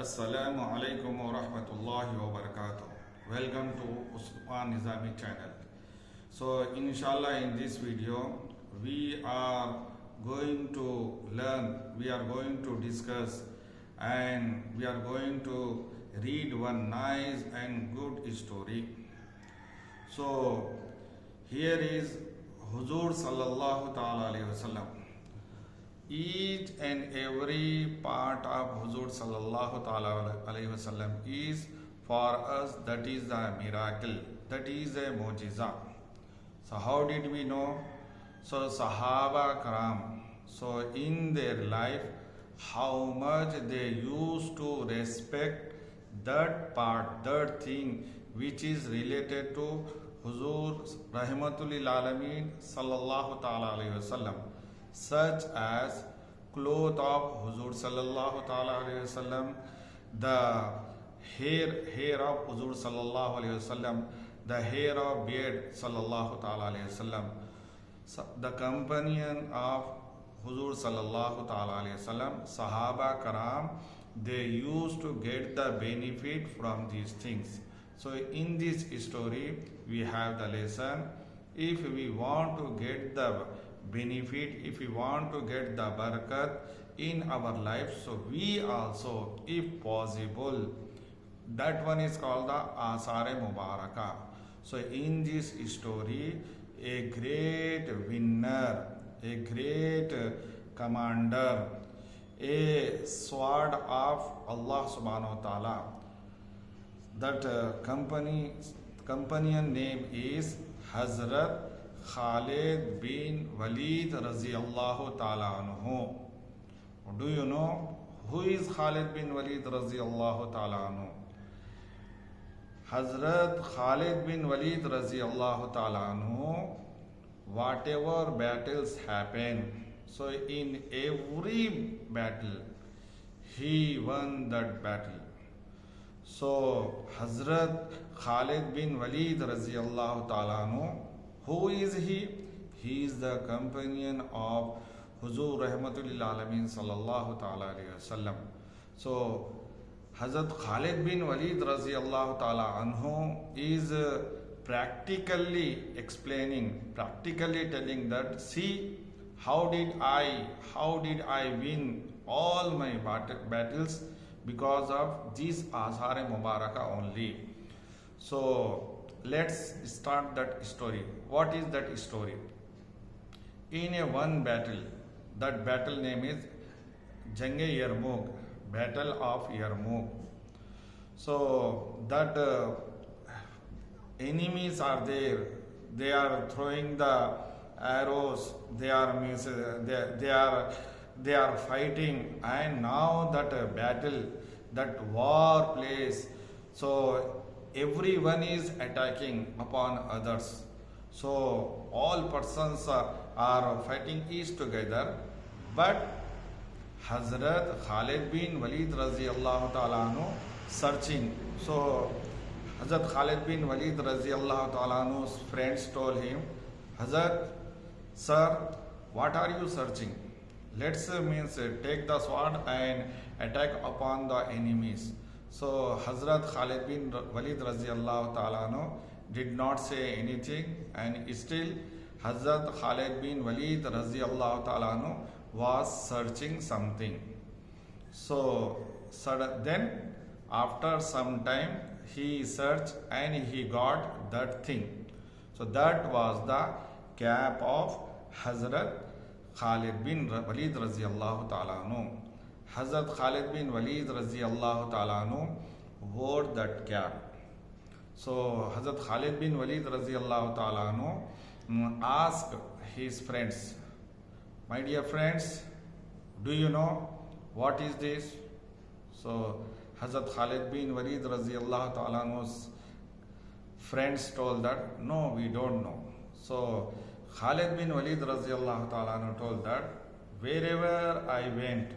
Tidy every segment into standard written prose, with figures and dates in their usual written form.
Assalamu alaikum wa rahmatullahi wa barakatuh. Welcome to Usman Nizami channel. So inshallah in this video we are going to learn, we are going to discuss and we are going to read one nice and good story. So here is Huzur sallallahu ta'ala alayhi wasallam. Each and every part of Huzur sallallahu ta'ala alayhi wasallam is for us, that is a miracle, that is a mujiza. So how did we know? So Sahaba Karam, so in their life, how much they used to respect that part, that thing which is related to Huzur Rahmatul Lil Alameen sallallahu ta'ala alayhi wasallam, such as cloth of Huzur sallallahu ta'ala alayhi wasallam, the hair of Huzur sallallahu alayhi wasallam, the hair of beard sallallahu ta'ala alayhi wasallam, the companion of Huzur sallallahu ta'ala alayhi wasallam, Sahaba Karam, they used to get the benefit from these things. So in this story we have the lesson. If we want to get the benefit, if we want to get the barakat in our life, so we also, if possible, that one is called the Asare Mubaraka. So in this story, a great winner, a great commander, a sword of Allah subhanahu wa ta'ala, that companion name is Hazrat Khalid bin Walid Raziyallahu ta'ala anhu. Do you know who is Khalid bin Walid Raziyallahu ta'ala anhu? Hazrat Khalid bin Walid Raziyallahu ta'ala anhu, whatever battles happen, so in every battle he won that battle. So Hazrat Khalid bin Walid Raziyallahu ta'ala anhu, who is he? He is the companion of Huzur Rahmatul Lil Alameen sallallahu ta'ala alayhi wasallam. So Hazrat Khalid bin Walid Raziyallahu ta'ala anhu is practically explaining, practically telling that, see, how did I win all my battles because of this Asare Mubaraka only. So let's start that story. What is that story? In a one battle, that battle name is Jange Yarmouk, Battle of Yarmouk. So that enemies are there, they are throwing the arrows, they are fighting, and now that battle, that war place, so everyone is attacking upon others. So all persons are fighting each together, but Hazrat Khalid bin Walid Raziyallahu ta'ala anhu searching. So Hazrat Khalid bin Walid Raziyallahu ta'ala anhu's friends told him, Hazrat, sir, what are you searching? Let's take the sword and attack upon the enemies. So Hazrat Khalid bin Walid Raziyallahu ta'ala anhu did not say anything, and still Hazrat Khalid bin Walid Raziyallahu ta'ala anhu was searching something. So then after some time he searched and he got that thing. So that was the cap of Hazrat Khalid bin Walid Raziyallahu ta'ala anhu. Hazrat Khalid bin Walid Raziyallahu ta'ala anhu wore that cap. So Hazrat Khalid bin Walid Raziyallahu ta'ala anhu asked his friends, my dear friends, do you know what is this? So Hazrat Khalid bin Walid Raziyallahu ta'ala anhu's friends told that, no, we don't know. So Khalid bin Walid Raziyallahu ta'ala anhu told that, wherever I went,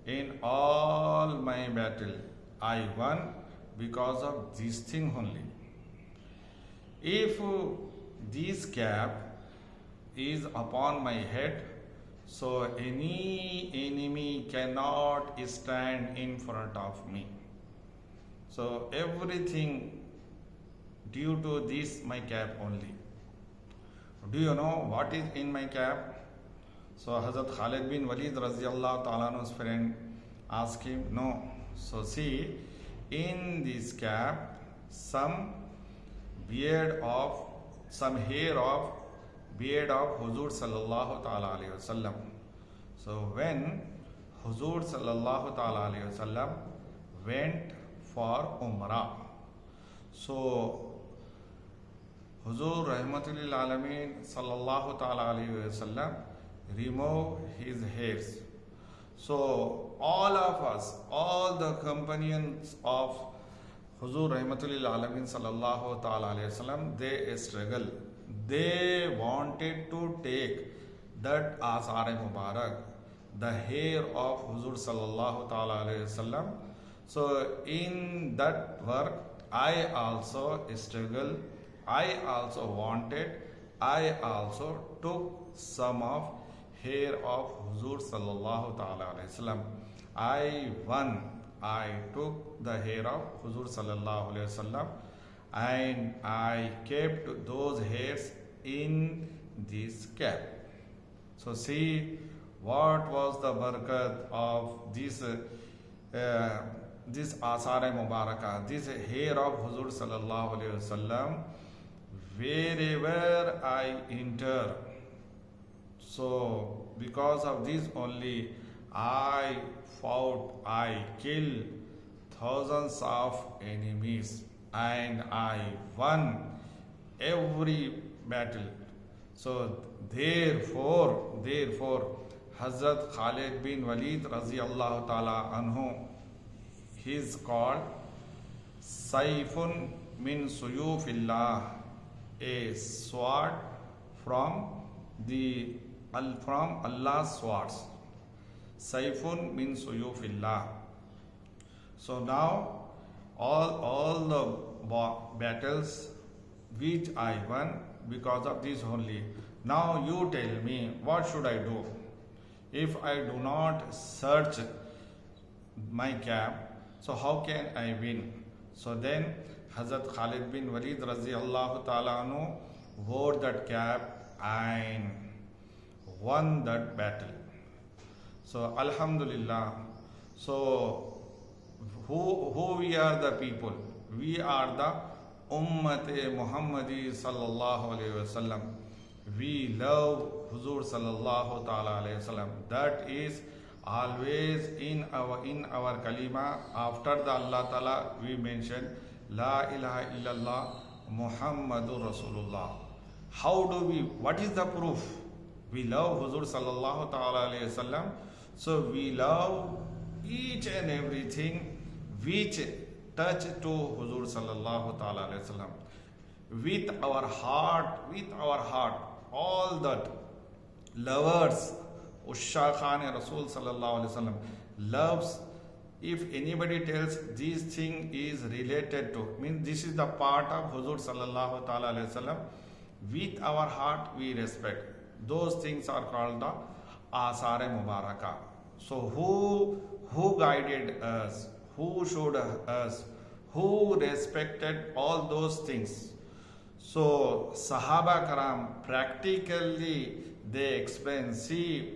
in all my battle, I won because of this thing only. If this cap is upon my head, So any enemy cannot stand in front of me. So everything due to this my cap only. Do you know what is in my cap? So Hazrat Khalid bin Walid Raziyallahu Ta'ala anhu's friend asked him, no. So see, in this cap, some hair of beard of Huzur Sallallahu Ta'ala Alaihi Wasallam. So when Huzur Sallallahu Ta'ala Alaihi Wasallam went for Umrah, so Huzur Rahmatul Lil Alameen Sallallahu Ta'ala Alaihi Wasallam remove his hairs. So all of us, all the companions of Huzur Rahmatul Lil Alameen Sallallahu Ta'ala Alaihi Wasallam, they struggle. They wanted to take that Asar-e Mubarak, the hair of Huzur Sallallahu Ta'ala Alaihi Wasallam. So in that work, I also struggle. I also wanted. I also took some of hair of Huzur Sallallahu Ta'ala Alaihi Wasallam. I took the hair of Huzur Sallallahu Alaihi Wasallam and I kept those hairs in this cap. So see what was the barakat of this Asar-e Mubarakah, this hair of Huzur Sallallahu Alaihi Wasallam. Wherever I enter, so because of this only I fought, I killed thousands of enemies and I won every battle. So therefore Hazrat Khalid bin Walid Raziyallahu Ta'ala anhu, he is called Saifun min Suyufillah, a sword from Allah's swords. Saifun min Suyufillah. So now all the battles which I won because of this only. Now you tell me, what should I do? If I do not search my cap, so how can I win? So then Hazrat Khalid bin Walid Raziyallahu Ta'ala anhu wore that cap and won that battle. So Alhamdulillah. So who we are the people? We are the Ummat-e Muhammadi Sallallahu Alaihi Wasallam. We love Huzur Sallallahu Ta'ala Alaihi Wasallam. That is always in our kalima. After the Allah Ta'ala we mention La ilaha illallah Muhammadur Rasulullah. How do we, what is the proof? We love Huzur Sallallahu Ta'ala Alaihi Wasallam. So we love each and everything which touch to Huzur Sallallahu Ta'ala Alaihi Wasallam. With our heart, all that lovers, Ushaqan Rasul Sallallahu Alaihi Wasallam loves. If anybody tells this thing is related to, means this is the part of Huzur Sallallahu Ta'ala Alaihi Wasallam, with our heart we respect. Those things are called the Asar-e Mubarakah. So who guided us? Who showed us? Who respected all those things? So Sahaba Karam practically they explain, see,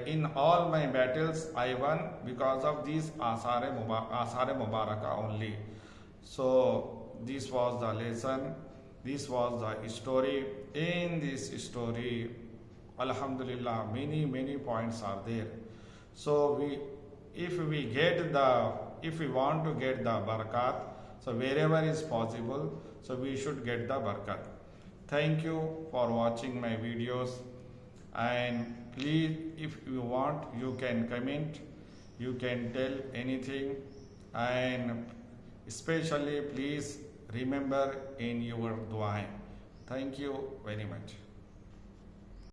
in all my battles I won because of this Asar-e Mubarakah only. So this was the lesson, this was the story. In this story, Alhamdulillah, many points are there. So if we want to get the barakat, so wherever is possible, so we should get the barakat. Thank you for watching my videos, and please, if you want, you can comment, you can tell anything, and especially please remember in your dua. Thank you very much.